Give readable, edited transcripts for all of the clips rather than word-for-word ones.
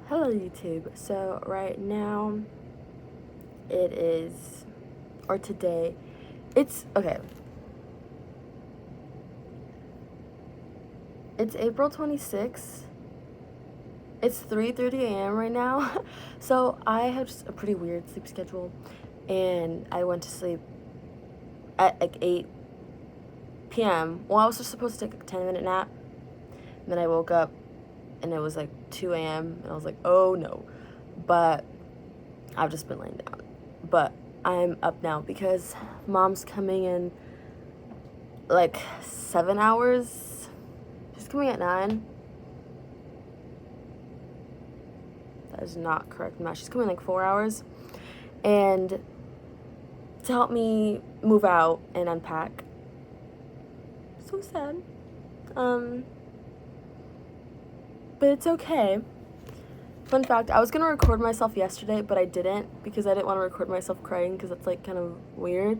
Hello YouTube. So right now it is, or today, it's, okay. It's April 26th. It's 3:30 a.m. right now. So I have just a pretty weird sleep schedule, and I went to sleep at like 8 p.m. Well, I was just supposed to take a 10-minute nap, and then I woke up and it was like 2 a.m. and I was like, oh no. But I've just been laying down. But I'm up now because mom's coming in like 7 hours. She's coming at 9. That is not correct math. She's coming in like 4 hours. And to help me move out and unpack. So sad. But it's okay. Fun fact, I was gonna record myself yesterday, but I didn't because I didn't want to record myself crying because it's like kind of weird.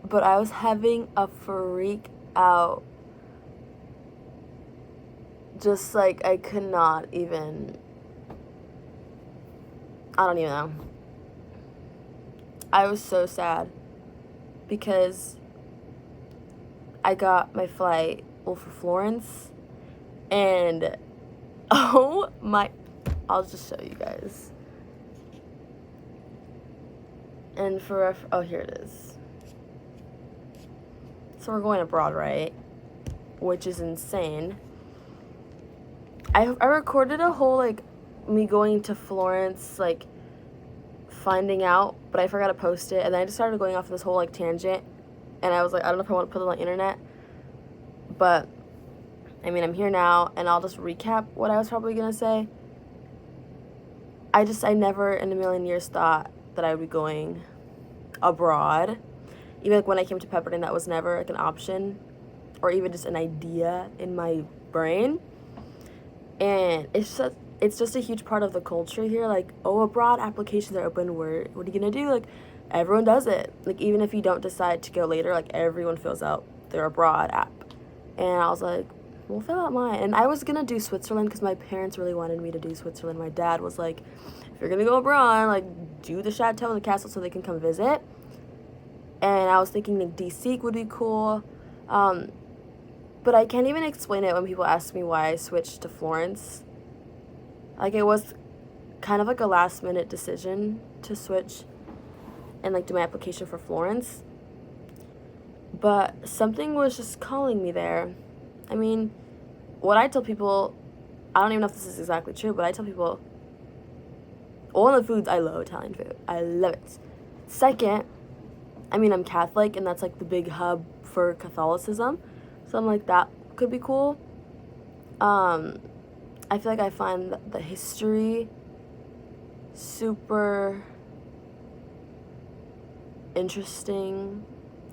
But I was having a freak out. Just like I could not even, I don't even know. I was so sad because I got my flight, for Florence, and oh my, I'll just show you guys. And oh, here it is. So we're going abroad, right? Which is insane. I recorded a whole, like, me going to Florence, like, finding out, but I forgot to post it, and then I just started going off this whole, like, tangent, and I was like, I don't know if I want to put it on the internet, but, I mean, I'm here now, and I'll just recap what I was probably gonna say. I never in a million years thought that I would be going abroad. Even, like, when I came to Pepperdine, that was never, like, an option, or even just an idea in my brain. And it's just a huge part of the culture here. Like, oh, abroad applications are open. What are you gonna do? Like, everyone does it. Like, even if you don't decide to go later, like, everyone fills out their abroad app. And I was like, we'll fill out mine. And I was gonna do Switzerland because my parents really wanted me to do Switzerland. My dad was like, if you're gonna go abroad, like, do the chateau and the castle so they can come visit. And I was thinking, like, DC would be cool. But I can't even explain it when people ask me why I switched to Florence. Like, it was kind of like a last minute decision to switch and, like, do my application for Florence. But something was just calling me there. I mean, what I tell people, I don't even know if this is exactly true, but I tell people, one of the foods, I love Italian food. I love it. Second, I mean, I'm Catholic, and that's, like, the big hub for Catholicism. So I'm like, that could be cool. I feel like I find the history super interesting.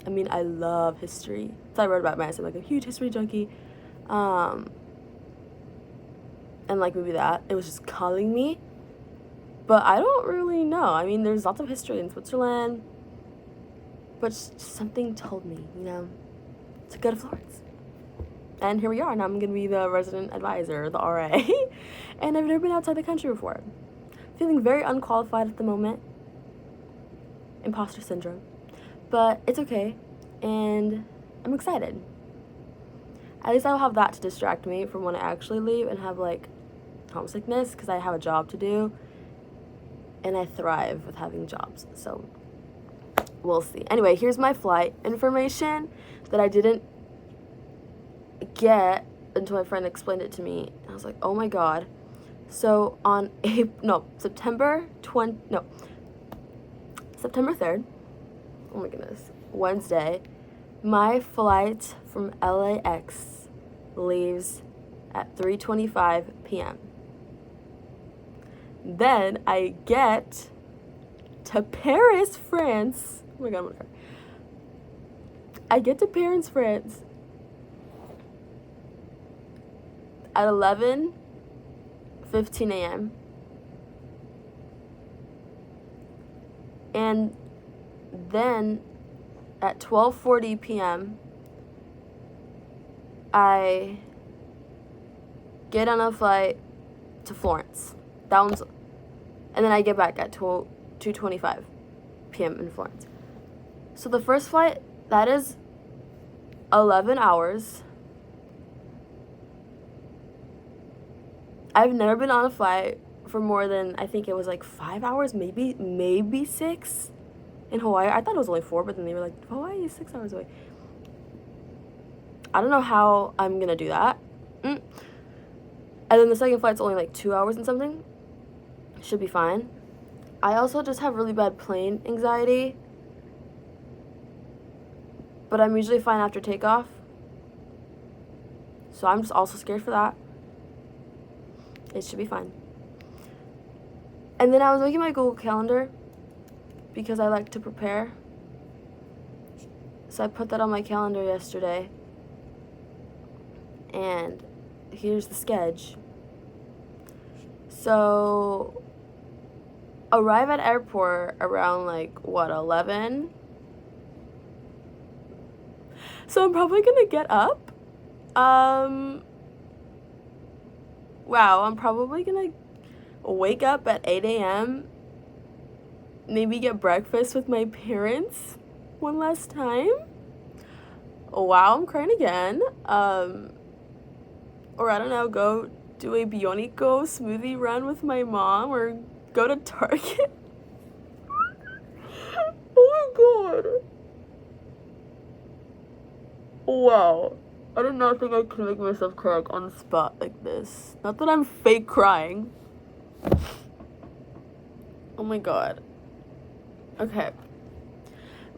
I mean, I love history. So I wrote about myself, like, a huge history junkie. And, like, maybe that. It was just calling me. But I don't really know. I mean, there's lots of history in Switzerland. But just something told me, to go to Florence. And here we are. Now I'm going to be the resident advisor, the RA. And I've never been outside the country before. Feeling very unqualified at the moment. Imposter syndrome. But it's okay. And I'm excited. At least I'll have that to distract me from when I actually leave and have, like, homesickness. Because I have a job to do. And I thrive with having jobs. So we'll see. Anyway, here's my flight information that I didn't get until my friend explained it to me. I was like, oh my god. So on September 3rd, oh my goodness, Wednesday, my flight from LAX leaves at 3:25 p.m. Then I get to Paris, France. Oh my god, I'm gonna cry. I get to Paris, France at 11:15 a.m. And then at 12:40 p.m. I get on a flight to Florence. That one's, and then I get back at 2:25 p.m. in Florence. So the first flight, that is 11 hours. I've never been on a flight for more than, I think it was like 5 hours, maybe 6 in Hawaii. I thought it was only 4, but then they were like, Hawaii is 6 hours away. I don't know how I'm gonna do that. And then the second flight's only like 2 hours and something. Should be fine. I also just have really bad plane anxiety, but I'm usually fine after takeoff. So I'm just also scared for that. It should be fine. And then I was making my Google Calendar because I like to prepare. So I put that on my calendar yesterday. And here's the sketch. So arrive at airport around like 11. So I'm probably gonna get up. Wow, I'm probably gonna wake up at 8 a.m. Maybe get breakfast with my parents one last time. Wow, I'm crying again. Or I don't know, go do a Bionico smoothie run with my mom, or go to Target. Oh my god. Wow. I did not think I could make myself cry on the spot like this. Not that I'm fake crying. Oh my god. Okay.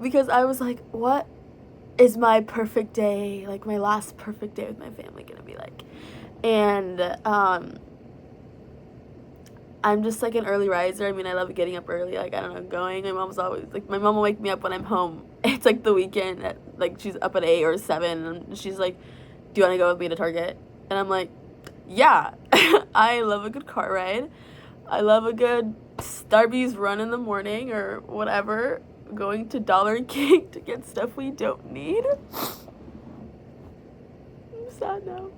Because I was like, what is my perfect day, like my last perfect day with my family gonna be like? And I'm just like an early riser. I mean, I love getting up early, like, I don't know, going. My mom's always like, my mom will wake me up when I'm home. It's like the weekend at, like, she's up at 8 or 7, and she's like, do you want to go with me to Target? And I'm like, yeah. I love a good car ride. I love a good Starbucks run in the morning or whatever. Going to Dollar King to get stuff we don't need. I'm sad now.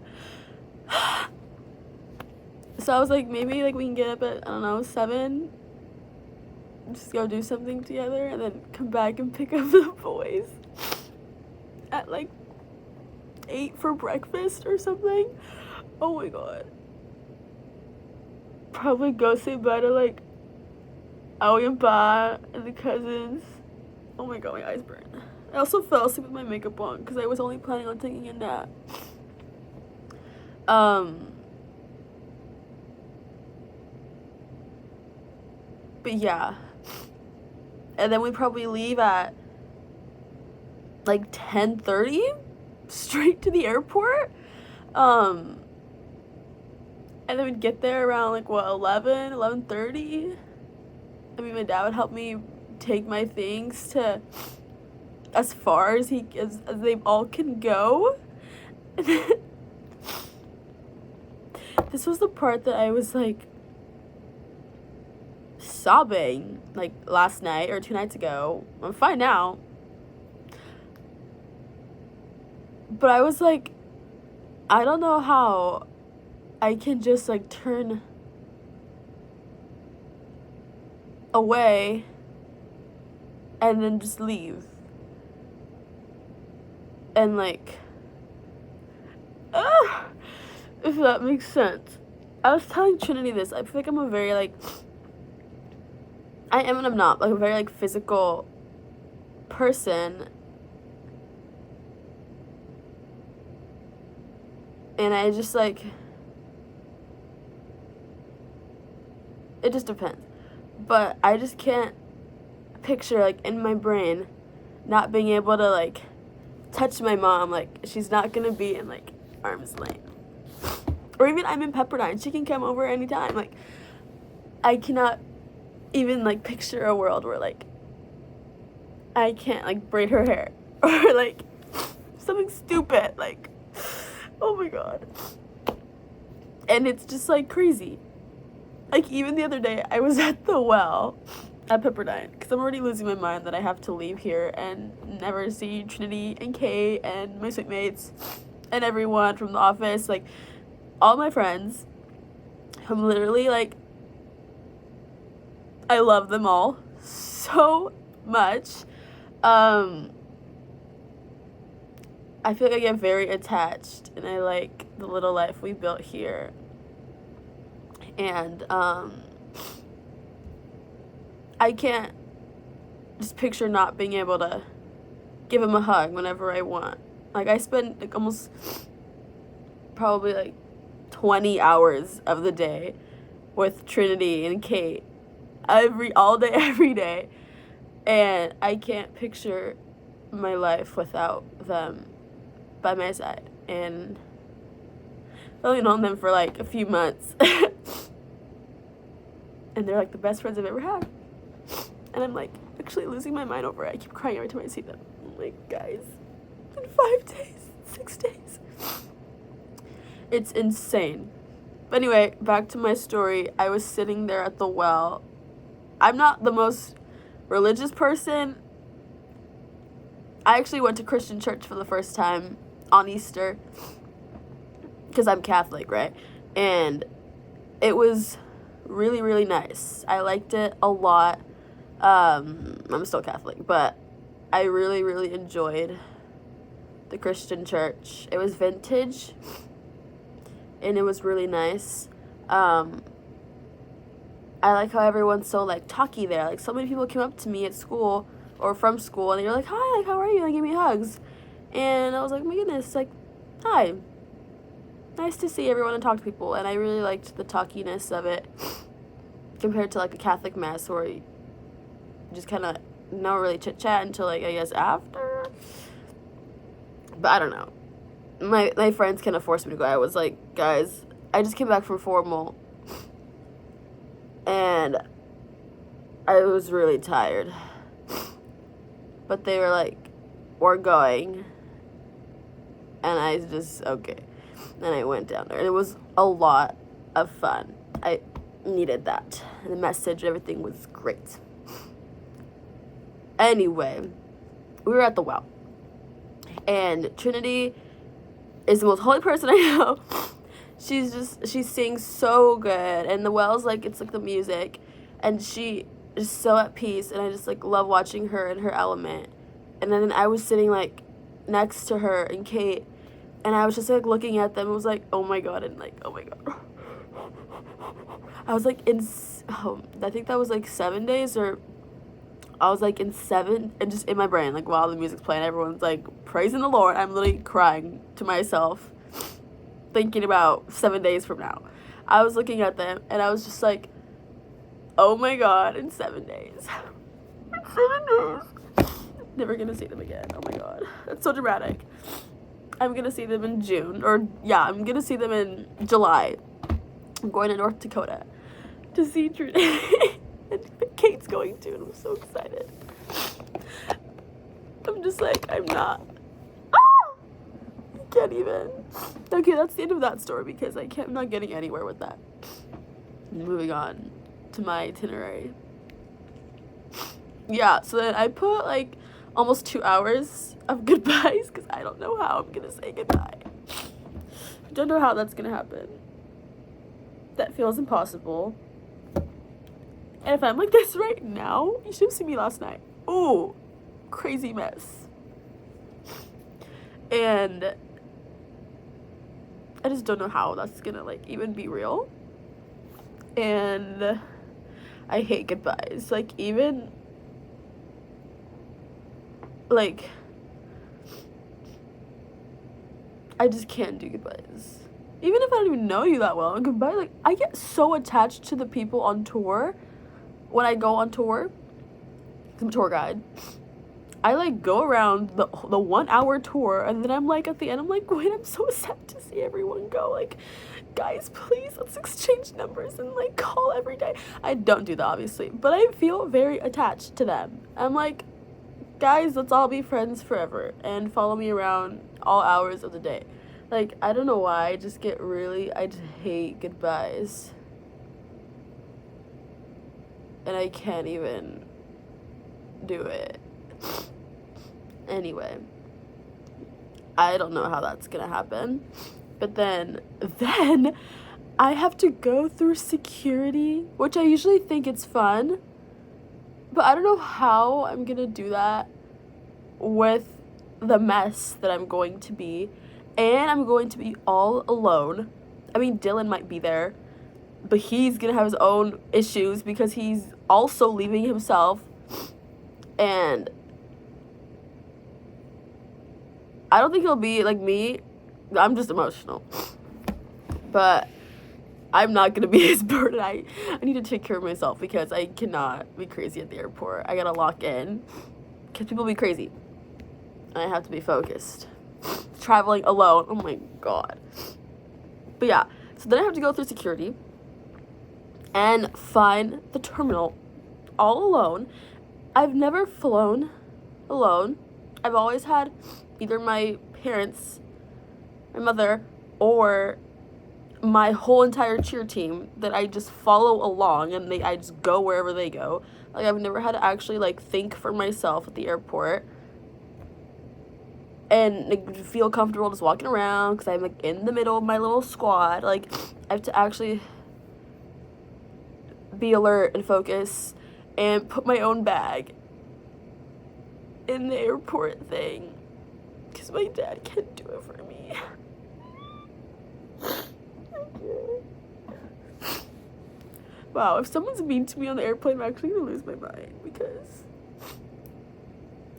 So I was like, maybe like we can get up at, I don't know, 7. Just go do something together and then come back and pick up the boys at like 8 for breakfast or something. Oh my god. Probably go say bye to like Aoi and Ba and the cousins. Oh my god, my eyes burn. I also fell asleep with my makeup on because I was only planning on taking a nap. But yeah. And then we probably leave at like 10:30 straight to the airport. And then we'd get there around like 11:30. I mean, my dad would help me take my things to as far as as they all can go. This was the part that I was like sobbing like last night or 2 nights ago. I'm fine now. But I was like, I don't know how I can just like turn away and then just leave. And like, if that makes sense. I was telling Trinity this. I feel like I'm a very like, I am and I'm not, like a very like physical person. And I just like, it just depends. But I just can't picture like in my brain not being able to like touch my mom. Like she's not gonna be in like arm's length. Or even I'm in Pepperdine. She can come over anytime. Like I cannot even like picture a world where like I can't like braid her hair or like something stupid. Like, oh my god. And it's just like crazy. Like even the other day I was at the well at Pepperdine because I'm already losing my mind that I have to leave here and never see Trinity and Kay and my sweet mates and everyone from the office, like all my friends I'm literally like, I love them all so much. I feel like I get very attached, and I like the little life we built here. And I can't just picture not being able to give him a hug whenever I want. Like, I spend like almost probably like 20 hours of the day with Trinity and Kate all day, every day. And I can't picture my life without them by my side. And I've only known them for like a few months. And they're like the best friends I've ever had. And I'm like actually losing my mind over it. I keep crying every time I see them. I'm like, guys, in 5 days, 6 days. It's insane. But anyway, back to my story. I was sitting there at the well. I'm not the most religious person. I actually went to Christian church for the first time on Easter because I'm Catholic, right? And it was really, really nice. I liked it a lot. I'm still Catholic, but I really, really enjoyed the Christian church. It was vintage, and it was really nice. I like how everyone's so, like, talky there. Like, so many people came up to me at school or from school, and they were like, hi, like, how are you? And give me hugs. And I was like, oh my goodness, like, hi. Nice to see everyone and talk to people. And I really liked the talkiness of it compared to, like, a Catholic mass where you just kind of don't really chit-chat until, like, I guess after. But I don't know. My friends kind of forced me to go. I was like, guys, I just came back from formal, and I was really tired. But they were like, we're going. And I just, okay. And I went down there. And it was a lot of fun. I needed that. And the message, everything was great. Anyway, we were at the well. And Trinity is the most holy person I know. She sings so good. And the well's like, it's like the music. And she is so at peace. And I just like love watching her in her element. And then I was sitting like next to her and Kate. And I was just like looking at them. It was like, oh my God. And like, oh my God. I was like I think that was like 7 days, or I was like in 7, and just in my brain, like while the music's playing, everyone's like praising the Lord. I'm literally crying to myself, thinking about 7 days from now. I was looking at them, and I was just like, oh my God, in 7 days. In 7 days. Never gonna see them again. Oh my God. That's so dramatic. I'm gonna see them in June, or yeah, I'm gonna see them in July. I'm going to North Dakota to see Trudy. And Kate's going too, and I'm so excited. I'm just like, I'm not. I can't even. Okay, that's the end of that story because I'm not getting anywhere with that. Moving on to my itinerary. Yeah, so then I put like almost 2 hours of goodbyes because I don't know how I'm gonna say goodbye. Don't know how that's gonna happen. That feels impossible. And if I'm like this right now, you should have seen me last night. Ooh, crazy mess. And I just don't know how that's gonna like even be real. And I hate goodbyes. Like, even like I just can't do goodbyes. Even if I don't even know you that well, and goodbye, like, I get so attached to the people on tour when I go on tour. I'm a tour guide. I like go around the 1 hour tour, and then I'm like at the end, I'm like, wait, I'm so sad to see everyone go. Like, guys, please, let's exchange numbers and like call every day. I don't do that, obviously, but I feel very attached to them. I'm like, guys, let's all be friends forever and follow me around all hours of the day. Like, I don't know why, I just hate goodbyes. And I can't even do it. Anyway, I don't know how that's gonna happen. But then I have to go through security, which I usually think it's fun, but I don't know how I'm gonna do that with the mess that I'm going to be, and I'm going to be all alone. I mean, Dylan might be there, but he's gonna have his own issues because he's also leaving himself, and I don't think he'll be like me. I'm just emotional, but I'm not gonna be his burden. I need to take care of myself because I cannot be crazy at the airport. I gotta lock in because people be crazy. I have to be focused. Traveling alone, oh my god. But yeah, so then I have to go through security and find the terminal all alone. I've never flown alone. I've always had either my parents, my mother, or my whole entire cheer team that I just follow along, and I just go wherever they go. Like, I've never had to actually like think for myself at the airport and like feel comfortable just walking around because I'm like in the middle of my little squad. Like, I have to actually be alert and focus and put my own bag in the airport thing because my dad can't do it for me. Wow, if someone's mean to me on the airplane, I'm actually gonna lose my mind because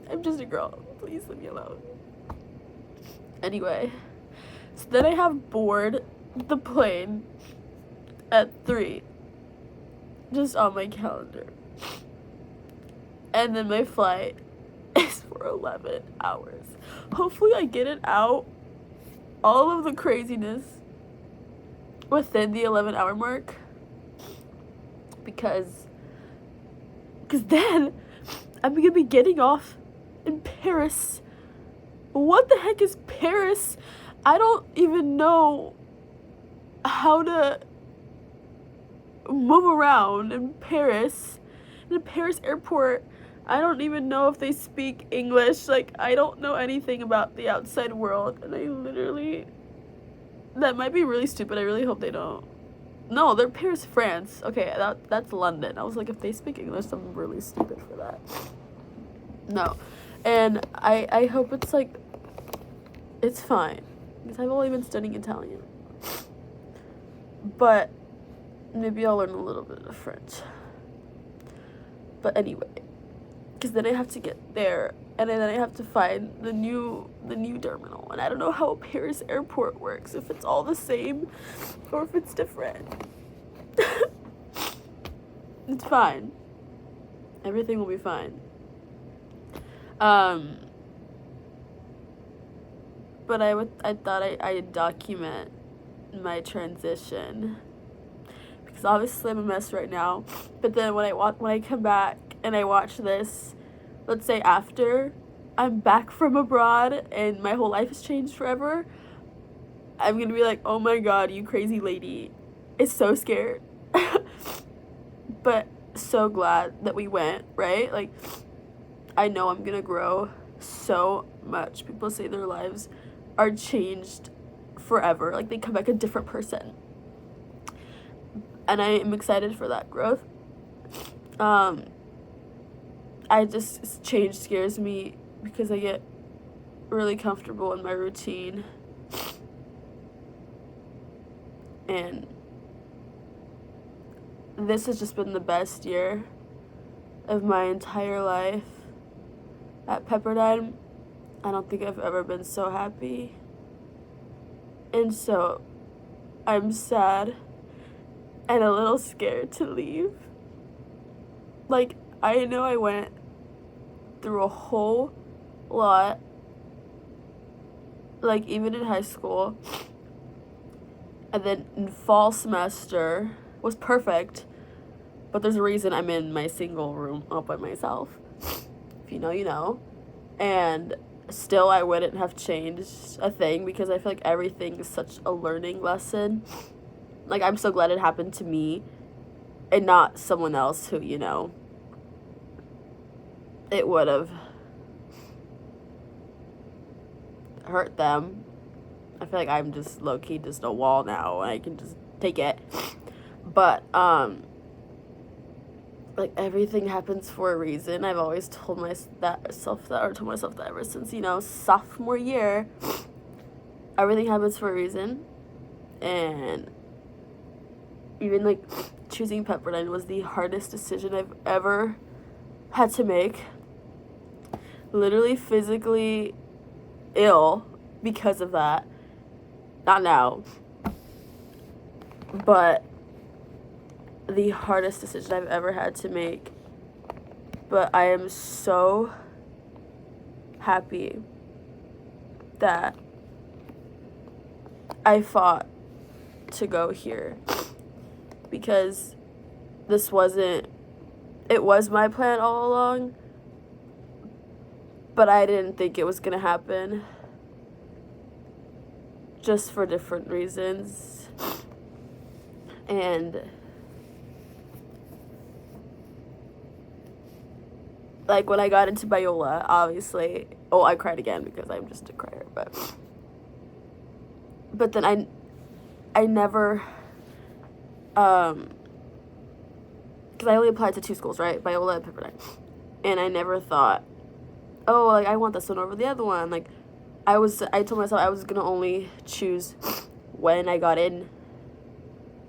I'm just a girl. Please leave me alone. Anyway, so then I have board the plane at 3, just on my calendar. And then my flight is for 11 hours. Hopefully I get it out, all of the craziness, within the 11-hour mark. Because then I'm gonna be getting off in Paris. What the heck is Paris? I don't even know how to move around in Paris. In the Paris airport, I don't even know if they speak English. Like, I don't know anything about the outside world, and I literally, that might be really stupid. I really hope they don't. No, they're Paris, France. Okay, that's London. I was like, if they speak English, I'm really stupid for that. No. And I hope it's like, it's fine. Because I've only been studying Italian. But maybe I'll learn a little bit of French. But anyway, because then I have to get there, and then I have to find the new terminal, and I don't know how Paris airport works, if it's all the same or if it's different. It's fine. Everything will be fine. But I thought I'd document my transition, because obviously I'm a mess right now. But then when I come back and I watch this, let's say after I'm back from abroad and my whole life has changed forever, I'm gonna be like, oh my god, you crazy lady. It's so scared. But so glad that we went, right? Like, I know I'm gonna grow so much. People say their lives are changed forever. Like, they come back a different person. And I am excited for that growth. Change scares me because I get really comfortable in my routine. And this has just been the best year of my entire life at Pepperdine. I don't think I've ever been so happy. And so I'm sad and a little scared to leave. Like, I know I went through a whole lot, like, even in high school, and then in fall semester was perfect, but there's a reason I'm in my single room all by myself. If you know, you know. And still I wouldn't have changed a thing because I feel like everything is such a learning lesson. Like, I'm so glad it happened to me and not someone else who, you know, it would have hurt them. I feel like I'm just low-key just a wall now, and I can just take it. But like, everything happens for a reason. I've always told myself that ever since, sophomore year. Everything happens for a reason. And even, like, choosing Pepperdine was the hardest decision I've ever had to make. Literally physically ill because of that. Not now. But the hardest decision I've ever had to make. But I am so happy that I fought to go here, because it was my plan all along, but I didn't think it was gonna happen, just for different reasons. And like, when I got into Biola, obviously, I cried again because I'm just a crier, but then I never, because I only applied to 2 schools, right? Biola and Pepperdine. And I never thought, like, I want this one over the other one. Like, I told myself I was gonna only choose when I got in.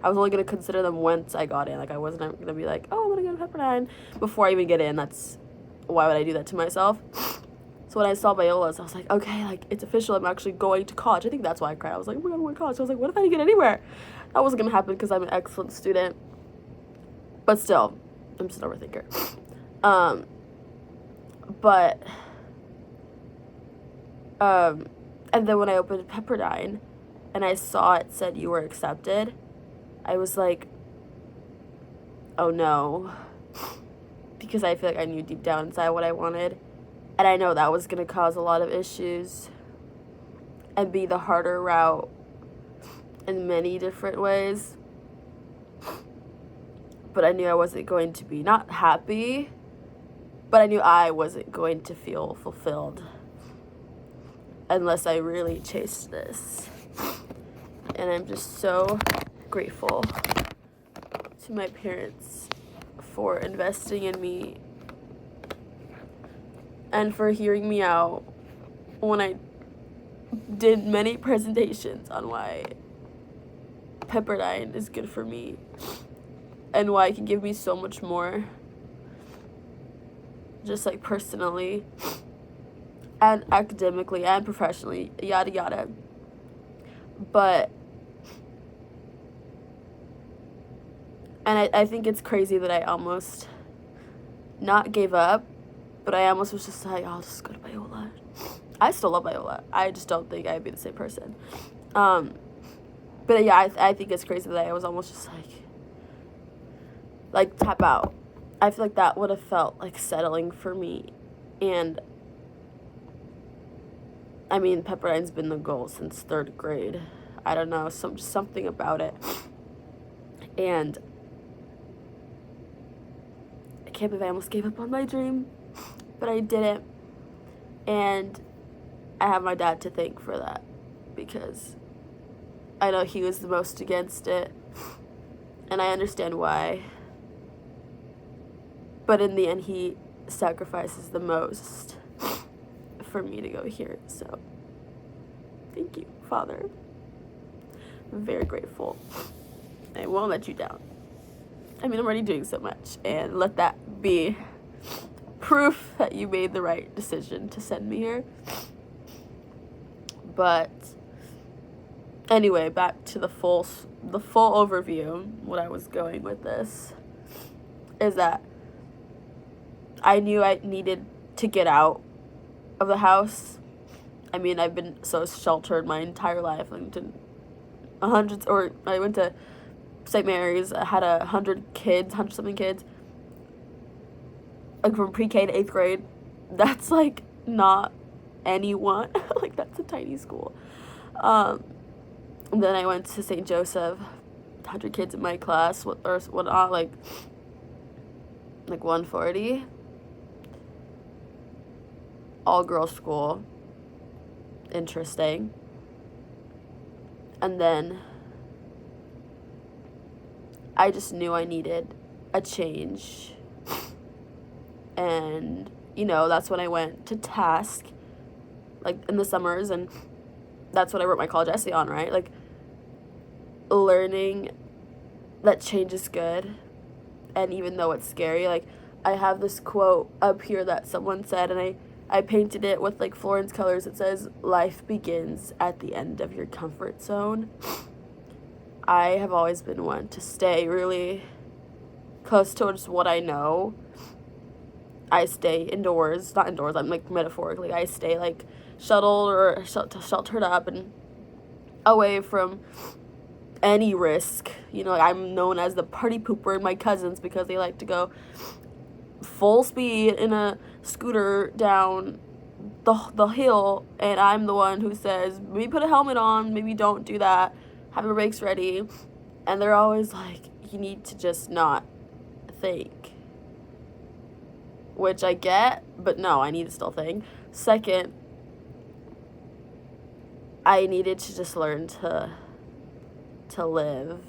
I was only gonna consider them once I got in. Like, I wasn't gonna be like, I'm gonna go to Pepperdine before I even get in. Why would I do that to myself? So when I saw Biola's, I was like, okay, like, it's official. I'm actually going to college. I think that's why I cried. I was like, oh my God, I'm going to college. I was like, what if I didn't get anywhere? That wasn't going to happen because I'm an excellent student. But still, I'm just an overthinker. And then when I opened Pepperdine and I saw it said you were accepted, I was like, oh no. Because I feel like I knew deep down inside what I wanted. And I know that was going to cause a lot of issues and be the harder route in many different ways. But I knew I wasn't going to be not happy, but I knew I wasn't going to feel fulfilled unless I really chased this. And I'm just so grateful to my parents for investing in me and for hearing me out when I did many presentations on why Pepperdine is good for me and why it can give me so much more, just like personally and academically and professionally, yada yada. But I think it's crazy that I almost not gave up, but I almost was just like, I'll just go to Biola. I still love Biola. I just don't think I'd be the same person. But yeah, I think it's crazy that I was almost just like tap out. I feel like that would have felt like settling for me. And I mean, Pepperdine's been the goal since 3rd grade. I don't know, something about it. And I can't believe I almost gave up on my dream, but I didn't. And I have my dad to thank for that, because I know he was the most against it, and I understand why. But in the end, he sacrifices the most for me to go here. So thank you, Father. I'm very grateful. I won't let you down. I mean, I'm already doing so much, and let that be proof that you made the right decision to send me here. But anyway, back to the full overview. What I was going with this is that I knew I needed to get out of the house. I mean, I've been so sheltered my entire life. I went to St. Mary's. I had 100-something kids, like from pre-K to 8th grade. That's like not anyone. Like, that's a tiny school. And then I went to St. Joseph, 100 kids in my class, like 140. All girls school. Interesting. And then I just knew I needed a change. And, that's when I went to Task, like, in the summers, and that's what I wrote my college essay on, right? Like, learning that change is good, and even though it's scary, like, I have this quote up here that someone said, and I painted it with, like, Florence colors. It says, "Life begins at the end of your comfort zone." I have always been one to stay really close towards what I know. I stay indoors, not indoors, I'm, like, metaphorically, I stay, like, shuttled or sheltered up and away from any risk. I'm known as the party pooper in my cousins because they like to go full speed in a scooter down the hill, and I'm the one who says, maybe put a helmet on, maybe don't do that, have your brakes ready. And they're always like, you need to just not think. Which I get, but no, I need to still think. Second, I needed to just learn to live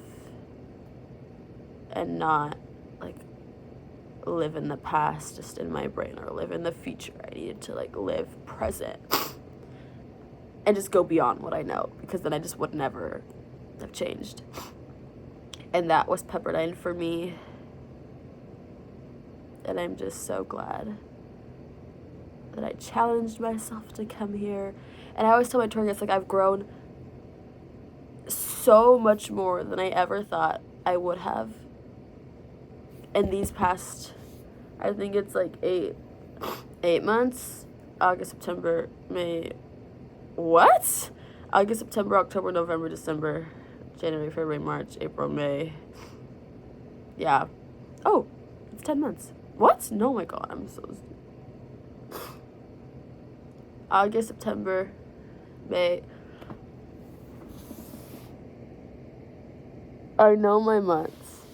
and not, like, live in the past just in my brain or live in the future. I needed to, like, live present and just go beyond what I know, because then I just would never have changed. And that was Pepperdine for me. And I'm just so glad that I challenged myself to come here. And I always tell my tour guides, like, I've grown so much more than I ever thought I would have in these past, I think it's like 8 months. August, September, May, what? August, September, October, November, December, January, February, March, April, May. Yeah. Oh, it's 10 months. What? No, my God, I'm so... August, September, May. I know my months.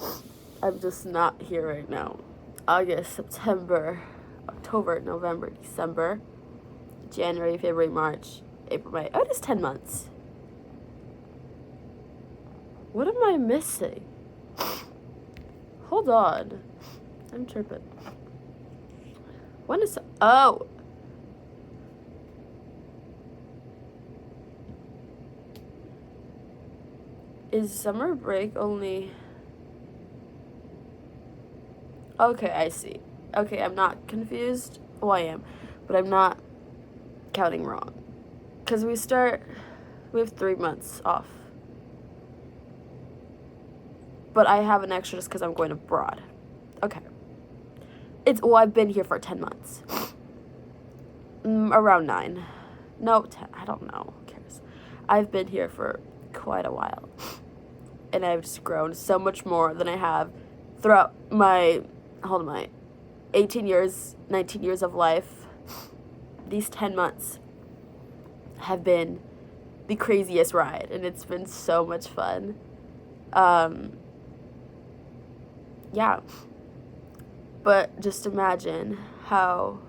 I'm just not here right now. August, September, October, November, December, January, February, March, April, May. Oh, it is 10 months. What am I missing? Hold on. I'm tripping. When is... Oh! Is summer break only... Okay, I see. Okay, I'm not confused. Well, I am. But I'm not counting wrong. Because we have 3 months off. But I have an extra just because I'm going abroad. Okay. I've been here for 10 months. Around 9. No, 10. I don't know. Who cares? I've been here for quite a while. And I've just grown so much more than I have throughout my 18 years, 19 years of life. These 10 months have been the craziest ride, and it's been so much fun. Yeah. But just imagine how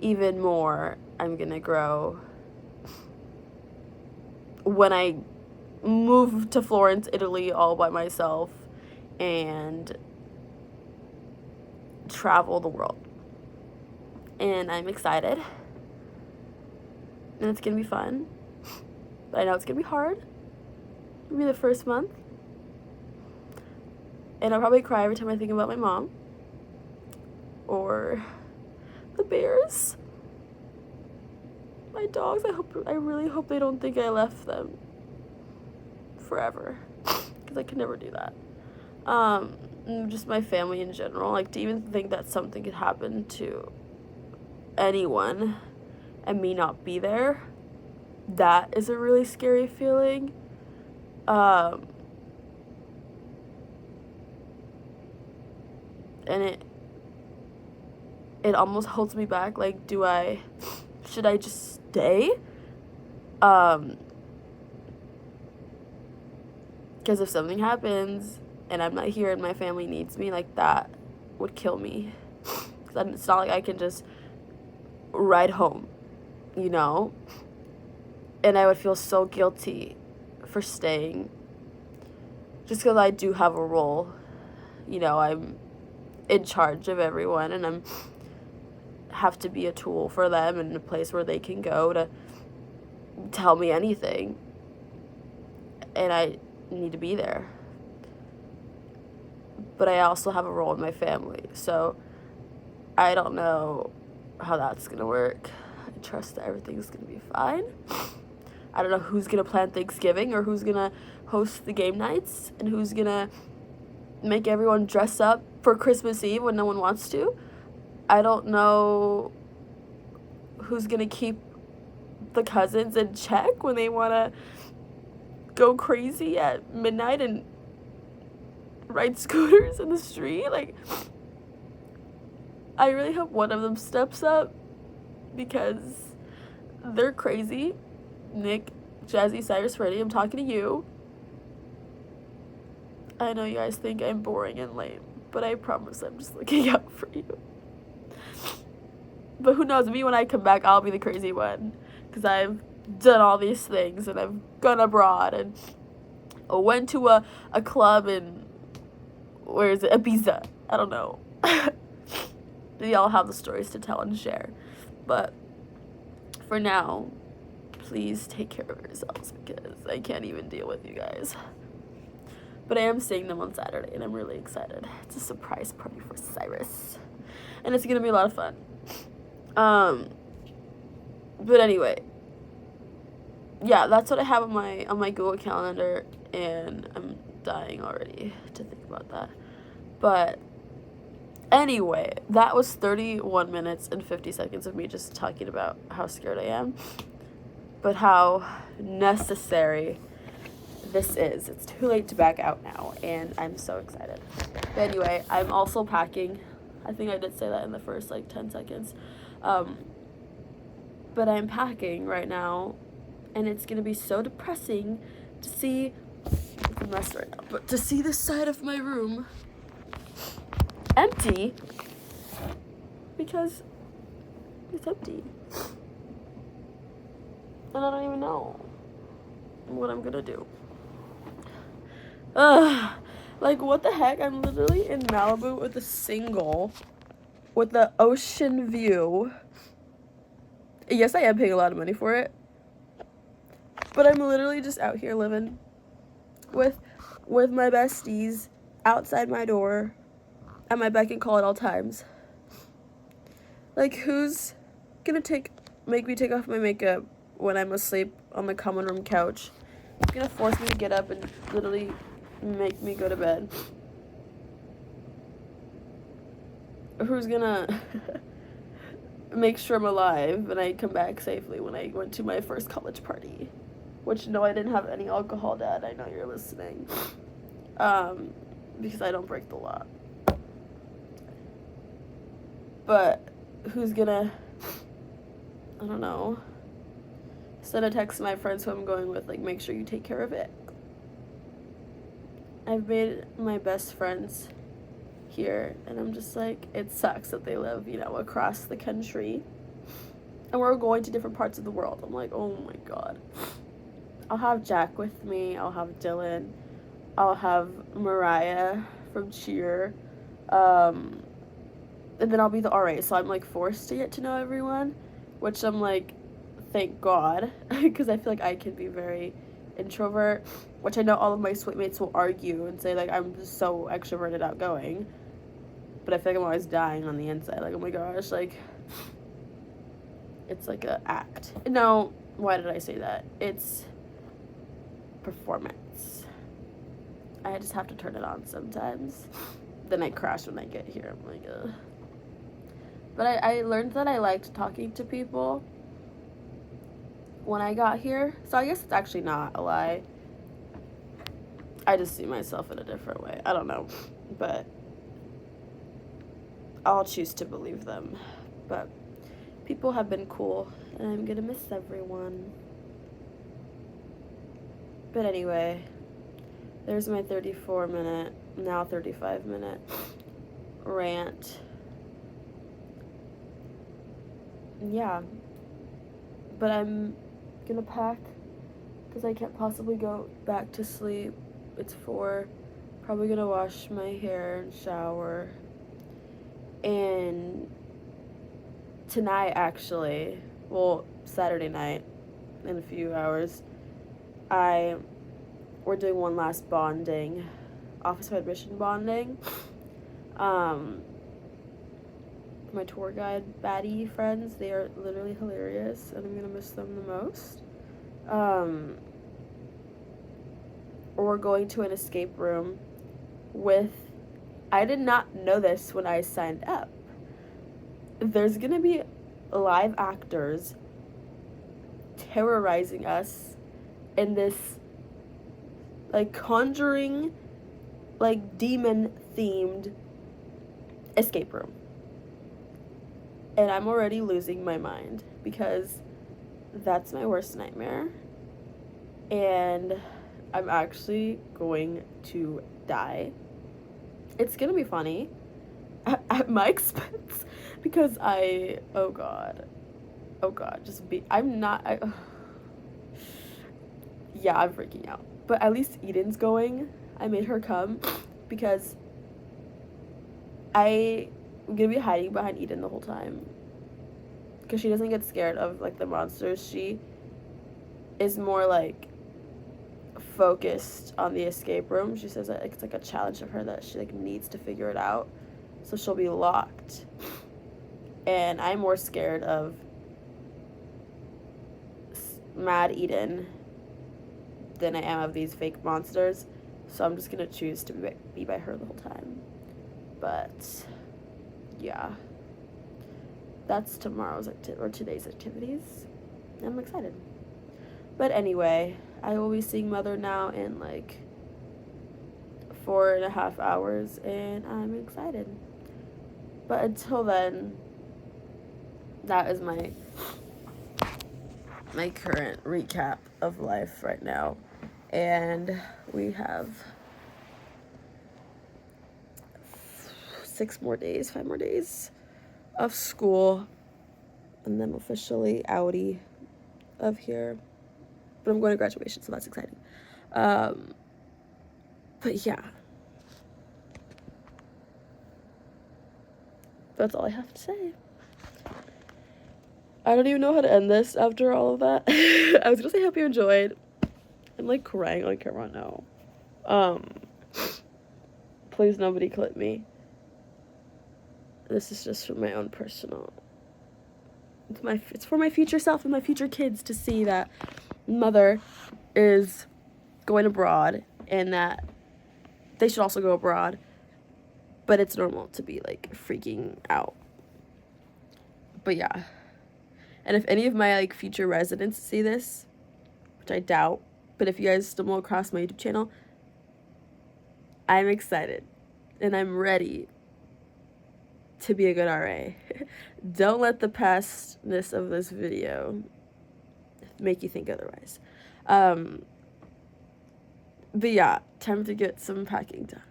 even more I'm gonna grow when I move to Florence, Italy, all by myself and travel the world. And I'm excited. And it's gonna be fun. But I know it's gonna be hard. It'll be the first month. And I'll probably cry every time I think about my mom. Or the bears. My dogs, I really hope they don't think I left them forever. Because I could never do that. Just my family in general. Like, to even think that something could happen to anyone and me not be there, that is a really scary feeling. And it almost holds me back. Like, should I just stay? Because if something happens and I'm not here and my family needs me, like, that would kill me. Because it's not like I can just ride home, you know? And I would feel so guilty for staying. just because I do have a role. You know, I'm in charge of everyone, and I'm have to be a tool for them and a place where they can go to tell me anything. And I need to be there. But I also have a role in my family, so I don't know how that's gonna work. I trust that everything's gonna be fine. I don't know who's gonna plan Thanksgiving or who's gonna host the game nights and who's gonna make everyone dress up for Christmas Eve when no one wants to. I don't know who's gonna keep the cousins in check when they wanna go crazy at midnight and ride scooters in the street. Like, I really hope one of them steps up because they're crazy. Nick, Jazzy, Cyrus, Freddie, I'm talking to you. I know you guys think I'm boring and lame, but I promise I'm just looking out for you. But who knows, maybe when I come back, I'll be the crazy one. Because I've done all these things, and I've gone abroad, and I went to a club in, where is it, Ibiza. I don't know. Maybe I'll have the stories to tell and share. But for now, please take care of yourselves, because I can't even deal with you guys. But I am seeing them on Saturday, and I'm really excited. It's a surprise party for Cyrus. And it's going to be a lot of fun. But anyway. Yeah, that's what I have on my Google Calendar, and I'm dying already to think about that. But anyway, that was 31 minutes and 50 seconds of me just talking about how scared I am. But how necessary this is. It's too late to back out now, and I'm so excited. But anyway, I'm also packing. I think I did say that in the first 10 seconds. But I'm packing right now, and it's gonna be so depressing to see, it's a mess right now, but to see this side of my room empty because it's empty. And I don't even know what I'm gonna do. What the heck? I'm literally in Malibu with with the ocean view. Yes, I am paying a lot of money for it. But I'm literally just out here living with my besties outside my door at my beck and call at all times. Who's gonna make me take off my makeup when I'm asleep on the common room couch? It's gonna force me to get up and literally make me go to bed. Who's gonna make sure I'm alive and I come back safely when I went to my first college party? Which, no, I didn't have any alcohol, Dad. I know you're listening. Because I don't break the law. But who's gonna, I don't know, send a text to my friends who I'm going with, make sure you take care of it. I've made my best friends here, and I'm just it sucks that they live, across the country. And we're going to different parts of the world. I'm oh my God. I'll have Jack with me. I'll have Dylan. I'll have Mariah from Cheer. And then I'll be the RA. So I'm forced to get to know everyone, which I'm thank God, because I feel I can be very introvert, which I know all of my suitemates will argue and say I'm just so extroverted, outgoing. But I feel I'm always dying on the inside. Oh my gosh, it's a act. No, why did I say that? It's performance. I just have to turn it on sometimes. Then I crash when I get here. I'm ugh. But I learned that I liked talking to people when I got here. So I guess it's actually not a lie. I just see myself in a different way. I don't know. But I'll choose to believe them. But people have been cool, and I'm gonna miss everyone. But anyway, there's my 34-minute, now 35-minute rant. Yeah. But I'm gonna pack because I can't possibly go back to sleep. It's 4. Probably gonna wash my hair and shower. And tonight, actually, well, Saturday night, in a few hours, we're doing one last bonding, office of admission bonding. My tour guide baddie friends, they are literally hilarious, and I'm gonna miss them the most. We're going to an escape room with, I did not know this when I signed up. There's gonna be live actors terrorizing us in this, like, Conjuring, like, demon-themed escape room. And I'm already losing my mind because that's my worst nightmare. And I'm actually going to die. It's gonna be funny at my expense because oh god, yeah, I'm freaking out. But at least Eden's going. I made her come because I'm gonna be hiding behind Eden the whole time because she doesn't get scared of, like, the monsters. She is more, like, focused on the escape room. She says that it's, like, a challenge of her that she, like, needs to figure it out, so she'll be locked. And I'm more scared of Mad Eden than I am of these fake monsters, so I'm just gonna choose to be by her the whole time. But yeah, that's today's activities. I'm excited. But anyway, I will be seeing Mother now in like 4.5 hours, and I'm excited. But until then, that is my current recap of life right now. And we have 5 more days of school, and then I'm officially outie of here. But I'm going to graduation, so that's exciting. But yeah, that's all I have to say. I don't even know how to end this after all of that. I was gonna say hope you enjoyed. I'm like crying on camera now. Please nobody clip me. This is just for my own personal. It's for my future self and my future kids to see that Mother is going abroad and that they should also go abroad. But it's normal to be like freaking out. But yeah. And if any of my like future residents see this, which I doubt, but if you guys stumble across my YouTube channel, I'm excited and I'm ready to be a good RA. Don't let the pastness of this video make you think otherwise. But yeah, time to get some packing done.